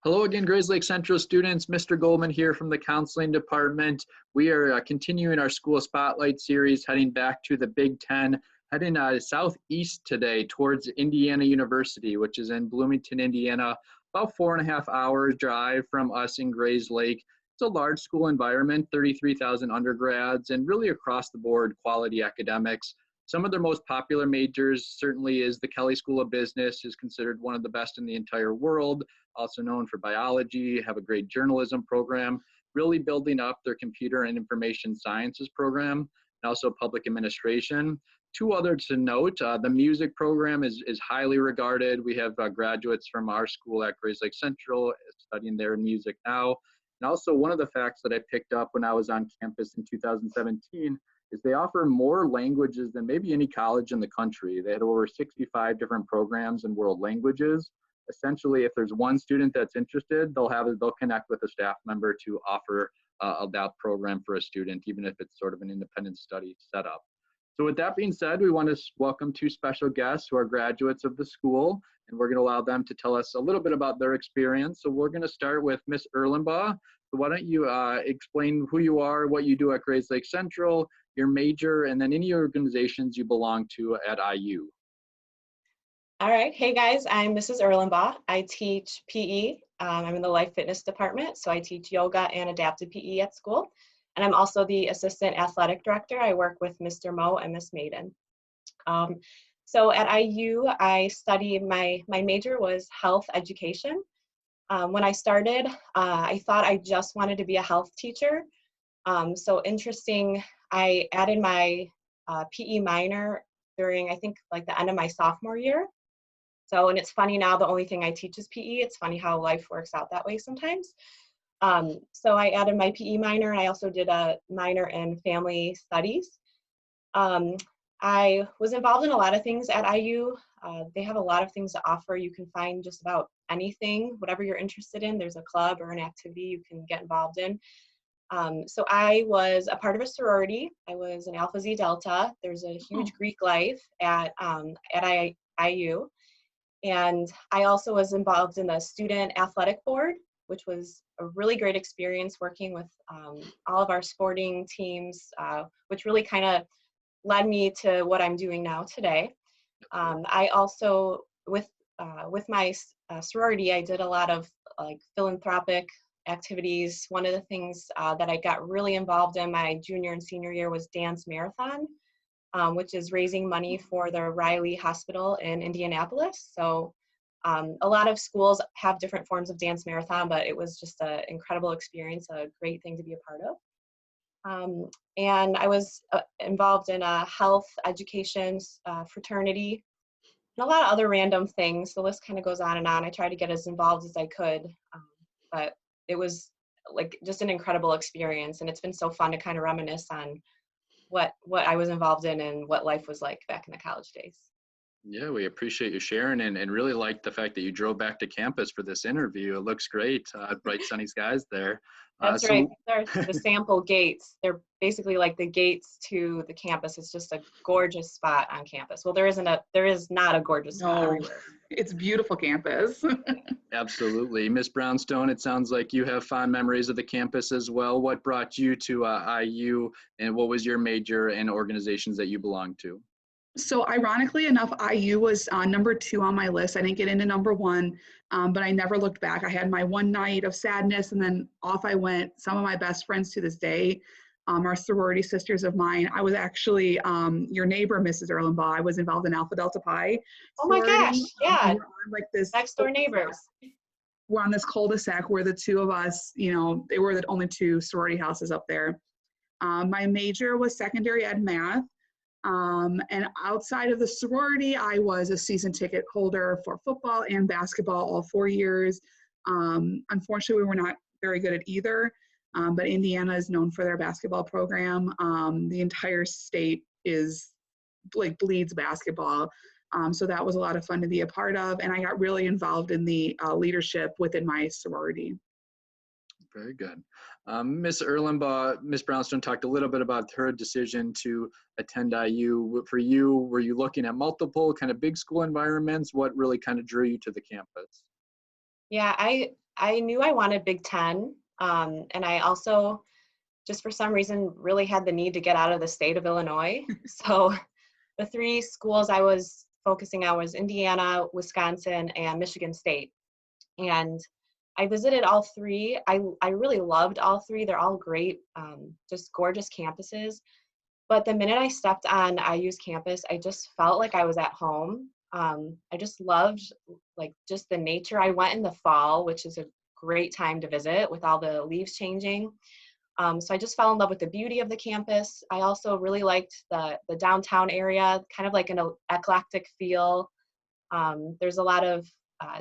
Hello again, Grays Lake Central students. Mr. Goldman here from the counseling department. We are continuing our school spotlight series, heading back to the Big Ten, heading southeast today towards Indiana University, which is in Bloomington, Indiana, about 4.5 hours drive from us in Grays Lake. It's a large school environment, 33,000 undergrads, and really across the board quality academics. Some of their most popular majors certainly is the Kelley School of Business, is considered one of the best in the entire world, also known for biology, have a great journalism program, really building up their computer and information sciences program, and also public administration. Two others to note, the music program is highly regarded. We have graduates from our school at Grays Lake Central studying their music now. And also one of the facts that I picked up when I was on campus in 2017 is they offer more languages than maybe any college in the country. They had over 65 different programs in world languages. Essentially, if there's one student that's interested, they'll connect with a staff member to offer that program for a student, even if it's sort of an independent study setup. So with that being said, we want to welcome two special guests who are graduates of the school, and we're going to allow them to tell us a little bit about their experience. So we're going to start with Ms. Erlenbaugh. So why don't you explain who you are, what you do at Grays Lake Central, your major, and then any organizations you belong to at IU. All right. Hey guys, I'm Mrs. Erlenbaugh. I teach PE. I'm in the life fitness department, so I teach yoga and adaptive PE at school. And I'm also the assistant athletic director. I work with Mr. Moe and Miss Maiden. So at IU, I studied, my major was health education. When I started, I thought I just wanted to be a health teacher. So interesting, I added my PE minor during, I think, like the end of my sophomore year. So, and it's funny now, the only thing I teach is PE. It's funny how life works out that way sometimes. So I added my PE minor, and I also did a minor in family studies. I was involved in a lot of things at IU. They have a lot of things to offer. You can find just about anything, whatever you're interested in. There's a club or an activity you can get involved in. So I was a part of a sorority. I was an Alpha Zeta Delta. There's a huge Greek life at IU. And I also was involved in the student athletic board, which was a really great experience working with all of our sporting teams, which really kind of led me to what I'm doing now today. I also, with my sorority, I did a lot of like philanthropic activities. One of the things that I got really involved in my junior and senior year was dance marathon, which is raising money for the Riley Hospital in Indianapolis. So a lot of schools have different forms of dance marathon, but it was just an incredible experience, a great thing to be a part of. And I was involved in a health education fraternity and a lot of other random things. The list kind of goes on and on. I tried to get as involved as I could, but it was like just an incredible experience. And it's been so fun to kind of reminisce on what I was involved in and what life was like back in the college days. Yeah, we appreciate you sharing and really like the fact that you drove back to campus for this interview. It looks great. Bright sunny skies there. That's right. They're the sample gates. They're basically like the gates to the campus. It's just a gorgeous spot on campus. Well, there is not a gorgeous spot everywhere. It's a beautiful campus. Absolutely. Miss Brownstone, it sounds like you have fond memories of the campus as well. What brought you to IU, and what was your major and organizations that you belonged to? So ironically enough, IU was number 2 on my list. I didn't get into number 1, but I never looked back. I had my one night of sadness, and then off I went. Some of my best friends to this day are sorority sisters of mine. I was actually your neighbor, Mrs. Erlenbaugh. I was involved in Alpha Delta Pi. Oh my gosh, yeah. Like this next door neighbors. We're on this cul-de-sac where the two of us, they were the only 2 sorority houses up there. My major was secondary ed math. And outside of the sorority, I was a season ticket holder for football and basketball all 4 years. Unfortunately, we were not very good at either, but Indiana is known for their basketball program. The entire state is like bleeds basketball. So that was a lot of fun to be a part of. And I got really involved in the leadership within my sorority. Very good. Ms. Erlenbaugh, Ms. Brownstone talked a little bit about her decision to attend IU. For you, were you looking at multiple kind of big school environments? What really kind of drew you to the campus? Yeah, I knew I wanted Big Ten, and I also, just for some reason, really had the need to get out of the state of Illinois. So the three schools I was focusing on was Indiana, Wisconsin, and Michigan State. And I visited all three. I really loved all three. They're all great, just gorgeous campuses. But the minute I stepped on IU's campus, I just felt like I was at home. I just loved like just the nature. I went in the fall, which is a great time to visit with all the leaves changing. So I just fell in love with the beauty of the campus. I also really liked the downtown area, kind of like an eclectic feel. There's a lot of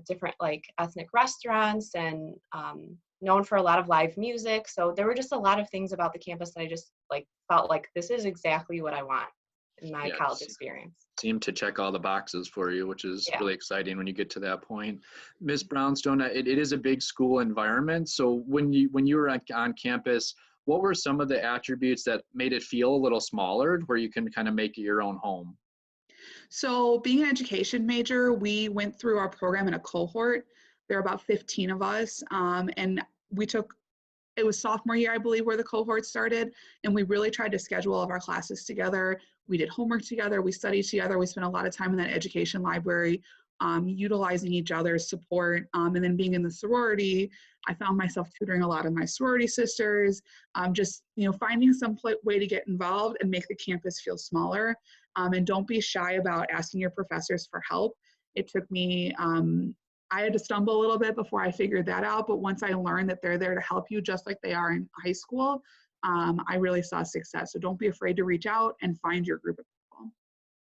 different like ethnic restaurants and known for a lot of live music. So there were just a lot of things about the campus that I just like felt like this is exactly what I want in my college experience. Seem to check all the boxes for you, which is really exciting when you get to that point. Ms. Brownstone, it is a big school environment. So when you were on campus, what were some of the attributes that made it feel a little smaller where you can kind of make it your own home? So being an education major, we went through our program in a cohort. There are about 15 of us, and it was sophomore year, I believe, where the cohort started, and we really tried to schedule all of our classes together. We did homework together, we studied together, we spent a lot of time in that education library, utilizing each other's support, and then being in the sorority, I found myself tutoring a lot of my sorority sisters, just finding some way to get involved and make the campus feel smaller, and don't be shy about asking your professors for help. It took me I had to stumble a little bit before I figured that out, but once I learned that they're there to help you just like they are in high school, I really saw success. So don't be afraid to reach out and find your group of people.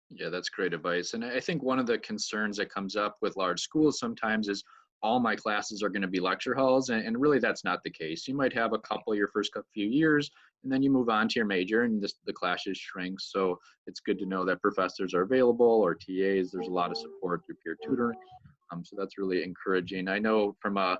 Yeah, that's great advice. And I think one of the concerns that comes up with large schools sometimes is all my classes are going to be lecture halls, and really that's not the case. You might have a couple your first few years, and then you move on to your major and the classes shrink. So it's good to know that professors are available or TAs. There's a lot of support through peer tutoring. So that's really encouraging. I know from a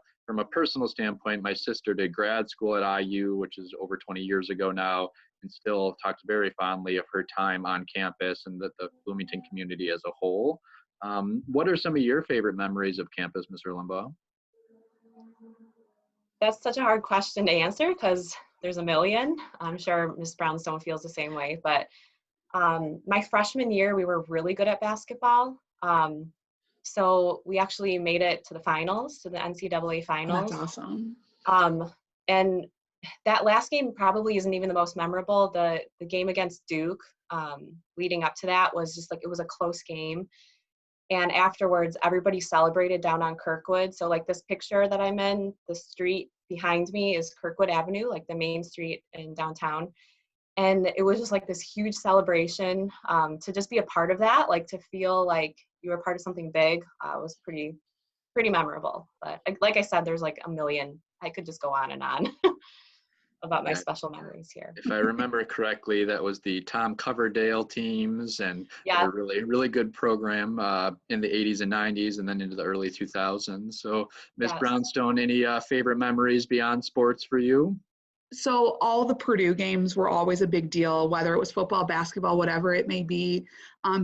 personal standpoint, my sister did grad school at IU, which is over 20 years ago now, and still talks very fondly of her time on campus and the Bloomington community as a whole. What are some of your favorite memories of campus, Ms. Erlenbaugh? That's such a hard question to answer because there's a million. I'm sure Ms. Brownstone feels the same way, but my freshman year, we were really good at basketball. So we actually made it to the finals, to the NCAA finals. Oh, that's awesome. And that last game probably isn't even the most memorable. The game against Duke, leading up to that was just like, it was a close game. And afterwards, everybody celebrated down on Kirkwood. So like this picture that I'm in, the street behind me is Kirkwood Avenue, like the main street in downtown. And it was just like this huge celebration, to just be a part of that, like to feel like you were part of something big, was pretty memorable. But like I said, there's like a million. I could just go on and on about my special memories here. If I remember correctly, that was the Tom Coverdale teams, and yeah, a really good program in the 80s and 90s and then into the early 2000s. So Ms. Brownstone, any favorite memories beyond sports for you? So all the Purdue games were always a big deal, whether it was football, basketball, whatever it may be.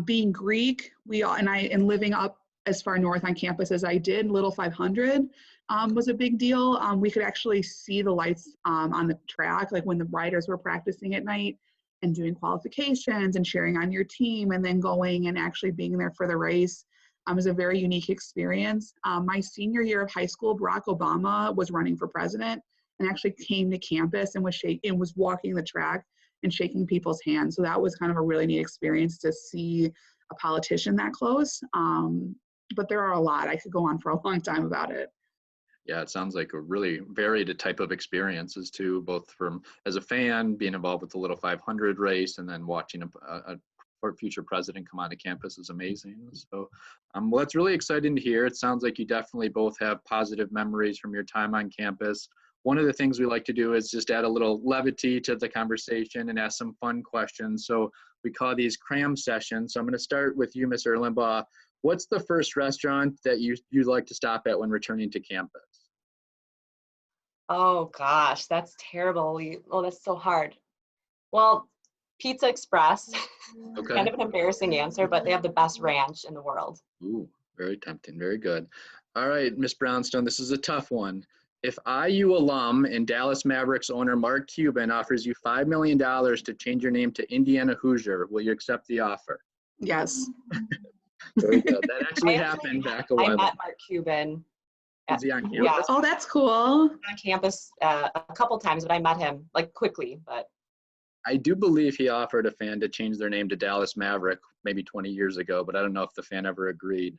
Being Greek, and living up as far north on campus as I did, Little 500 was a big deal. We could actually see the lights on the track, like when the riders were practicing at night and doing qualifications and cheering on your team, and then going and actually being there for the race. Was a very unique experience. My senior year of high school, Barack Obama was running for president and actually came to campus and was walking the track and shaking people's hands. So that was kind of a really neat experience to see a politician that close. But there are a lot. I could go on for a long time about it. Yeah, it sounds like a really varied type of experiences too, both from as a fan, being involved with the Little 500 race, and then watching a future president come onto campus is amazing. So, well, it's really exciting to hear. It sounds like you definitely both have positive memories from your time on campus. One of the things we like to do is just add a little levity to the conversation and ask some fun questions. So we call these cram sessions. So I'm going to start with you, Ms. Erlenbaugh. What's the first restaurant that you'd like to stop at when returning to campus? Oh gosh, that's terrible. That's so hard. Well, Pizza Express. Okay. Kind of an embarrassing answer, but they have the best ranch in the world. Ooh, very tempting. Very good. All right, Miss Brownstone, this is a tough one. If IU alum and Dallas Mavericks owner Mark Cuban offers you $5 million to change your name to Indiana Hoosier, will you accept the offer? Yes. Very good. That actually I happened back a I while ago. met Mark Cuban Is he on campus? Yeah. Oh, that's cool. on campus a couple times, but I met him like quickly. But I do believe he offered a fan to change their name to Dallas Maverick maybe 20 years ago, but I don't know if the fan ever agreed.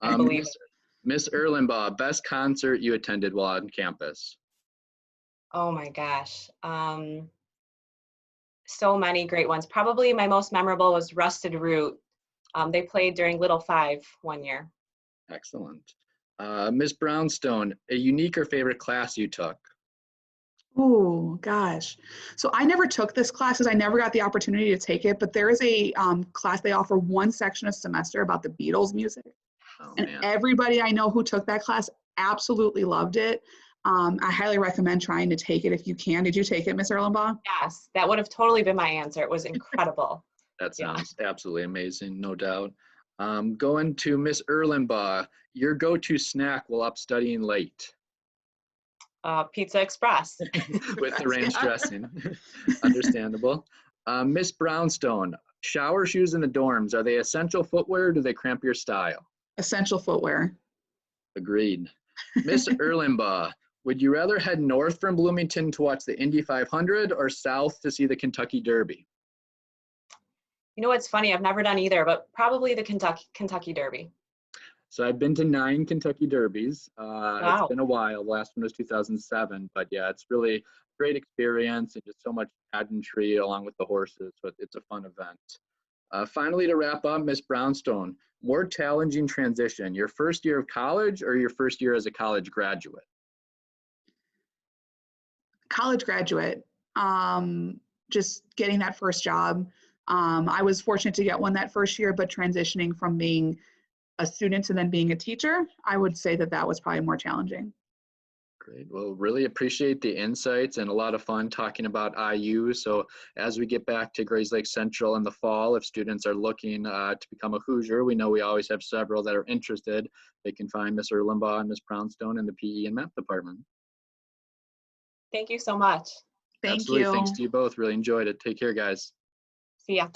I believe it. Miss Erlenbaugh, best concert you attended while on campus? Oh my gosh. So many great ones. Probably my most memorable was Rusted Root. They played during Little Five one year. Excellent. Miss Brownstone, a unique or favorite class you took? Oh gosh. So I never took this class because I never got the opportunity to take it, but there is a class they offer one section a semester about the Beatles music. Oh, And man. everybody I know who took that class absolutely loved it. I highly recommend trying to take it if you can. Did you take it, Miss Erlenbaugh? Yes, that would have totally been my answer. It was incredible. That Yeah. sounds absolutely amazing, no doubt. Going to Miss Erlenbaugh, your go-to snack while up studying late? Pizza Express. With the ranch dressing. Understandable. Miss Brownstone, shower shoes in the dorms, are they essential footwear or do they cramp your style? Essential footwear. Agreed. Miss Erlenbaugh, would you rather head north from Bloomington to watch the Indy 500 or south to see the Kentucky Derby? You know what's funny? I've never done either, but probably the Kentucky Derby. So I've been to 9 Kentucky Derbies. It's Wow. been a while. The last one was 2007, but yeah, it's really a great experience and just so much pageantry along with the horses. So it's a fun event. Finally, to wrap up, Miss Brownstone, more challenging transition, your first year of college or your first year as a college graduate? College graduate. Just getting that first job. I was fortunate to get one that first year, but transitioning from being a student to then being a teacher, I would say that that was probably more challenging. Great. Well, really appreciate the insights and a lot of fun talking about IU. So as we get back to Grays Lake Central in the fall, if students are looking to become a Hoosier, we know we always have several that are interested. They can find Ms. Erlenbaugh and Ms. Brownstone in the PE and Math department. Thank you so much. Thank Absolutely. you. Thanks to you both. Really enjoyed it. Take care, guys. See ya.